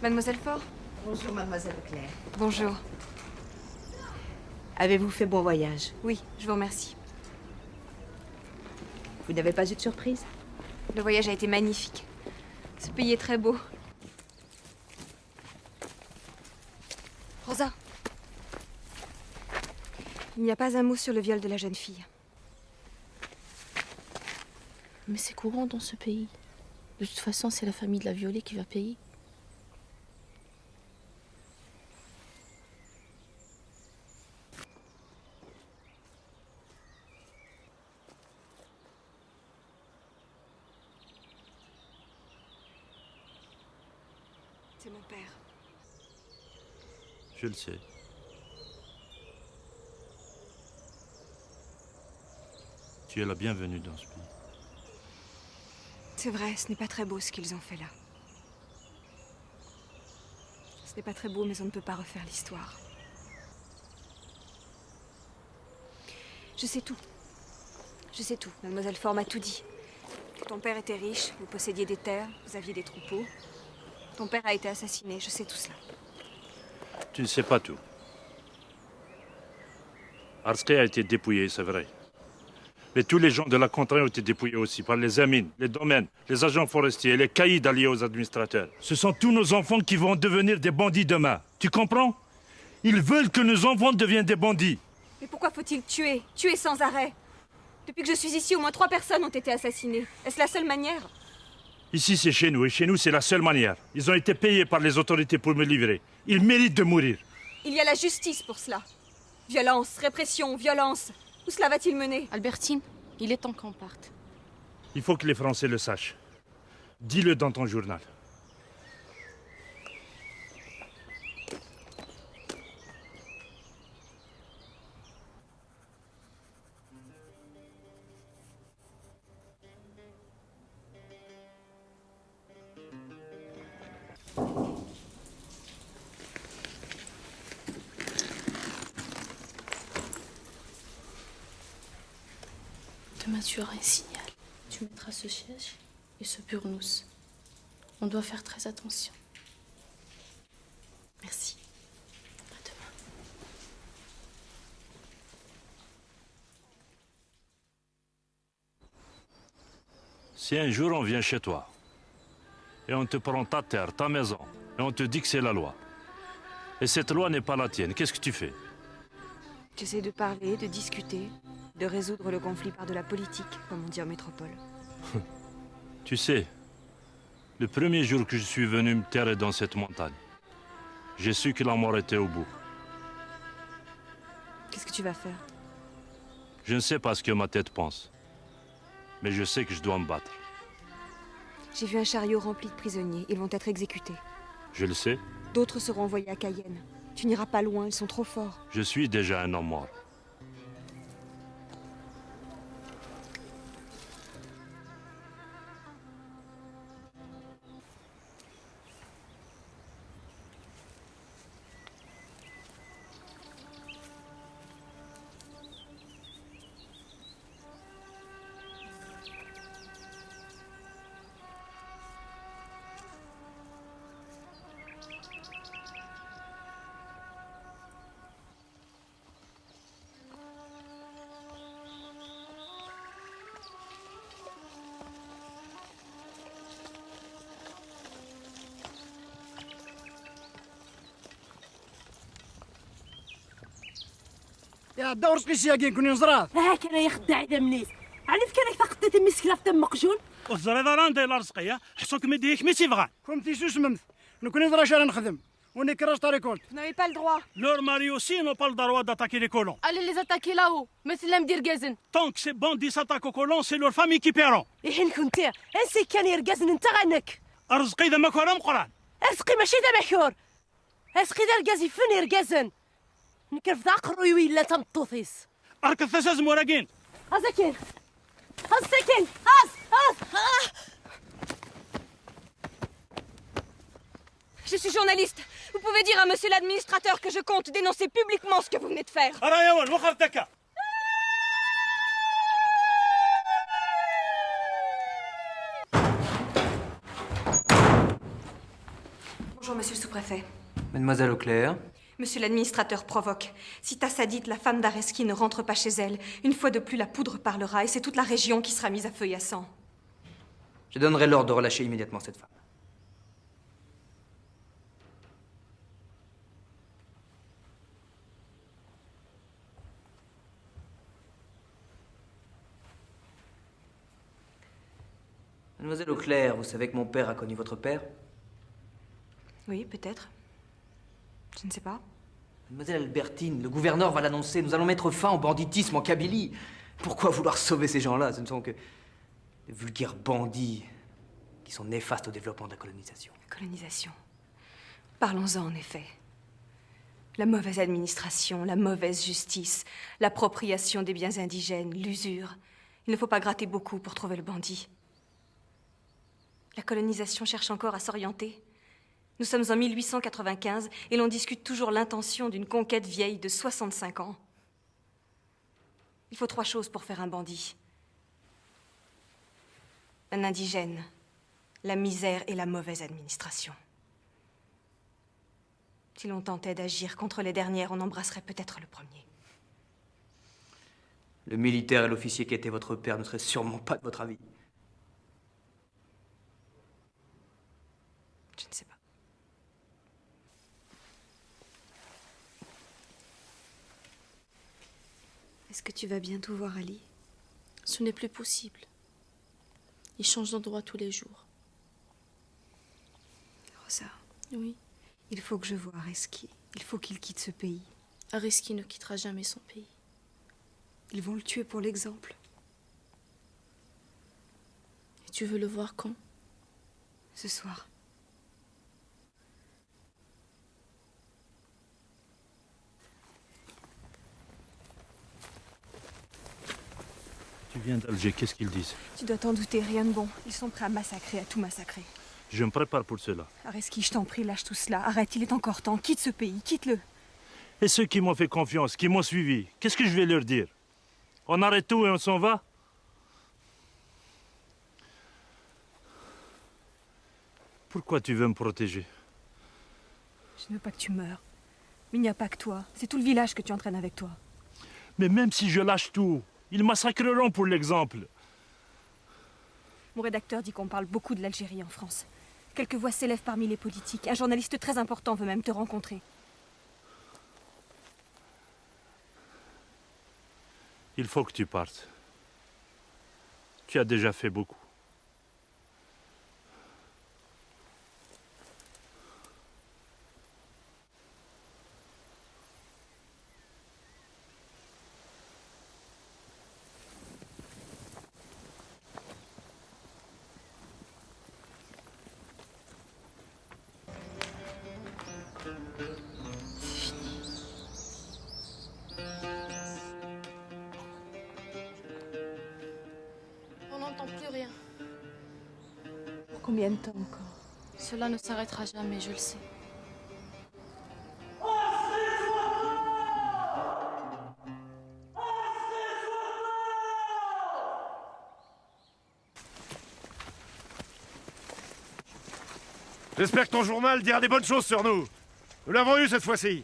Mademoiselle Faure? Bonjour, mademoiselle Claire. Bonjour. Avez-vous fait bon voyage? Oui, je vous remercie. Vous n'avez pas eu de surprise? Le voyage a été magnifique. Ce pays est très beau. Rosa. Il n'y a pas un mot sur le viol de la jeune fille. Mais c'est courant dans ce pays. De toute façon, c'est la famille de la violée qui va payer. C'est mon père. Je le sais. Tu es la bienvenue dans ce pays. C'est vrai, ce n'est pas très beau ce qu'ils ont fait là. Ce n'est pas très beau, mais on ne peut pas refaire l'histoire. Je sais tout. Je sais tout. Mademoiselle Faure m'a tout dit. Ton père était riche, vous possédiez des terres, vous aviez des troupeaux. Ton père a été assassiné, je sais tout cela. Tu ne sais pas tout. Arskay a été dépouillé, c'est vrai. Mais tous les gens de la contrée ont été dépouillés aussi par les amines, les domaines, les agents forestiers et les caïds alliés aux administrateurs. Ce sont tous nos enfants qui vont devenir des bandits demain. Tu comprends? Ils veulent que nos enfants deviennent des bandits. Mais pourquoi faut-il tuer? Tuer sans arrêt? Depuis que je suis ici, au moins 3 personnes ont été assassinées. Est-ce la seule manière? Ici, c'est chez nous, et chez nous, c'est la seule manière. Ils ont été payés par les autorités pour me livrer. Ils méritent de mourir. Il y a la justice pour cela. Violence, répression, violence. Où cela va-t-il mener? Albertine, il est temps qu'on parte. Il faut que les Français le sachent. Dis-le dans ton journal. Demain, tu auras un signal. Tu mettras ce siège et ce burnous. On doit faire très attention. Merci. À demain. Si un jour on vient chez toi, et on te prend ta terre, ta maison, et on te dit que c'est la loi, et cette loi n'est pas la tienne, qu'est-ce que tu fais? J'essaie de parler, de discuter, de résoudre le conflit par de la politique, comme on dit en métropole. Tu sais, le premier jour que je suis venu me terrer dans cette montagne, j'ai su que la mort était au bout. Qu'est-ce que tu vas faire? Je ne sais pas ce que ma tête pense, mais je sais que je dois me battre. J'ai vu un chariot rempli de prisonniers. Ils vont être exécutés. Je le sais, D'autres seront envoyés à Cayenne. Tu n'iras pas loin, ils sont trop forts. je suis déjà un homme mort. يا دور سقيسي كي نكون نزرات هاك انا يخدع دمنيس عرف كانك تقطت المسكله في دم مقجون الزريضه راه ندير رزقيه حسوك مديك مي تيبغى كوم تيسوس ممث نكون نزرا شارع نخدم وني كراش تاريكولت Vous n'avez pas le droit. لور ماريو سي نو با le droit d'attaquer les colons. Allez les attaquer là-haut. مثل مدير جازن. Tant que ces bandits s'attaquent aux colons, c'est leur famille qui paieront. إيه كنت انسي كان يرقزن انت غنك الرزقي اذا ما كورا مقران. اسقي ماشي دا محور اسقي دا القازي فين يرقزن نكرف دا قروي ولا تمطوثيس ارك الثساز موراقين. هازاكين هازاكين هاز Je suis journaliste. Vous pouvez dire à monsieur l'administrateur que je compte dénoncer publiquement ce que vous venez de faire. ارا يا ول وخر دكا. Bonjour, monsieur le sous-préfet. Mademoiselle Auclair. Monsieur l'administrateur provoque. Si Tassadit, la femme d'Areski, ne rentre pas chez elle, une fois de plus la poudre parlera et c'est toute la région qui sera mise à feu et à sang. Je donnerai l'ordre de relâcher immédiatement cette femme. Mademoiselle Auclair, vous savez que mon père a connu votre père? Oui, peut-être. Je ne sais pas. Mademoiselle Albertine, le gouverneur va l'annoncer. Nous allons mettre fin au banditisme en Kabylie. Pourquoi vouloir sauver ces gens-là? Ce ne sont que des vulgaires bandits qui sont néfastes au développement de la colonisation. La colonisation. Parlons-en, en effet. La mauvaise administration, la mauvaise justice, l'appropriation des biens indigènes, l'usure. Il ne faut pas gratter beaucoup pour trouver le bandit. La colonisation cherche encore à s'orienter. Nous sommes en 1895 et l'on discute toujours l'intention d'une conquête vieille de 65 ans. Il faut 3 choses pour faire un bandit. Un indigène, la misère et la mauvaise administration. Si l'on tentait d'agir contre les dernières, on embrasserait peut-être le premier. Le militaire et l'officier qui était votre père ne seraient sûrement pas de votre avis. Je ne sais pas. Est-ce que tu vas bientôt voir Ali? Ce n'est plus possible. Il change d'endroit tous les jours. Rosa, Oui, il faut que je voie Areski. Il faut qu'il quitte ce pays. Areski ne quittera jamais son pays. Ils vont le tuer pour l'exemple. Et tu veux le voir quand? Ce soir. Tu viens d'Alger, qu'est-ce qu'ils disent? Tu dois t'en douter, rien de bon. Ils sont prêts à massacrer, à tout massacrer. Je me prépare pour cela. Areski, je t'en prie, lâche tout cela. Arrête, il est encore temps. Quitte ce pays, quitte-le. Et ceux qui m'ont fait confiance, qui m'ont suivi, qu'est-ce que je vais leur dire? On arrête tout et on s'en va? Pourquoi tu veux me protéger? Je ne veux pas que tu meures. Mais il n'y a pas que toi. C'est tout le village que tu entraînes avec toi. Mais même si je lâche tout, ils massacreront pour l'exemple. Mon rédacteur dit qu'on parle beaucoup de l'Algérie en France. Quelques voix s'élèvent parmi les politiques. Un journaliste très important veut même te rencontrer. Il faut que tu partes. Tu as déjà fait beaucoup. On n'entend plus rien. Pour combien de temps encore? Cela ne s'arrêtera jamais, je le sais. J'espère que ton journal dira des bonnes choses sur nous. Nous l'avons eu cette fois-ci.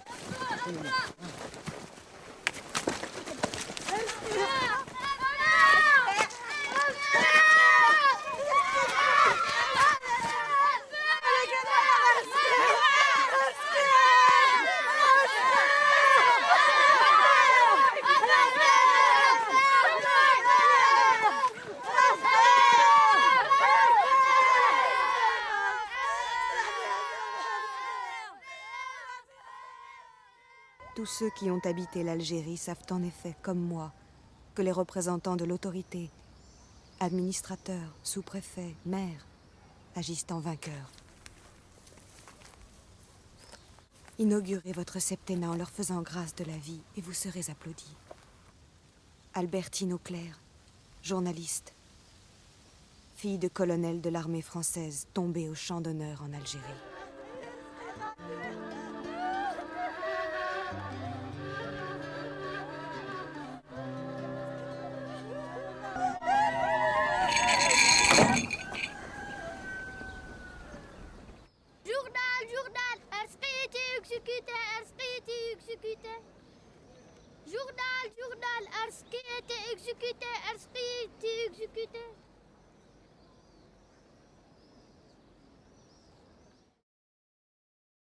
Tous ceux qui ont habité l'Algérie savent en effet, comme moi, que les représentants de l'autorité, administrateurs, sous-préfets, maires, agissent en vainqueurs. Inaugurez votre septennat en leur faisant grâce de la vie et vous serez applaudis. Albertine Auclair, journaliste, fille de colonel de l'armée française tombée au champ d'honneur en Algérie. Journal, journal! exécuté, Erski exécuté. Journal, Erski était exécuté, Erski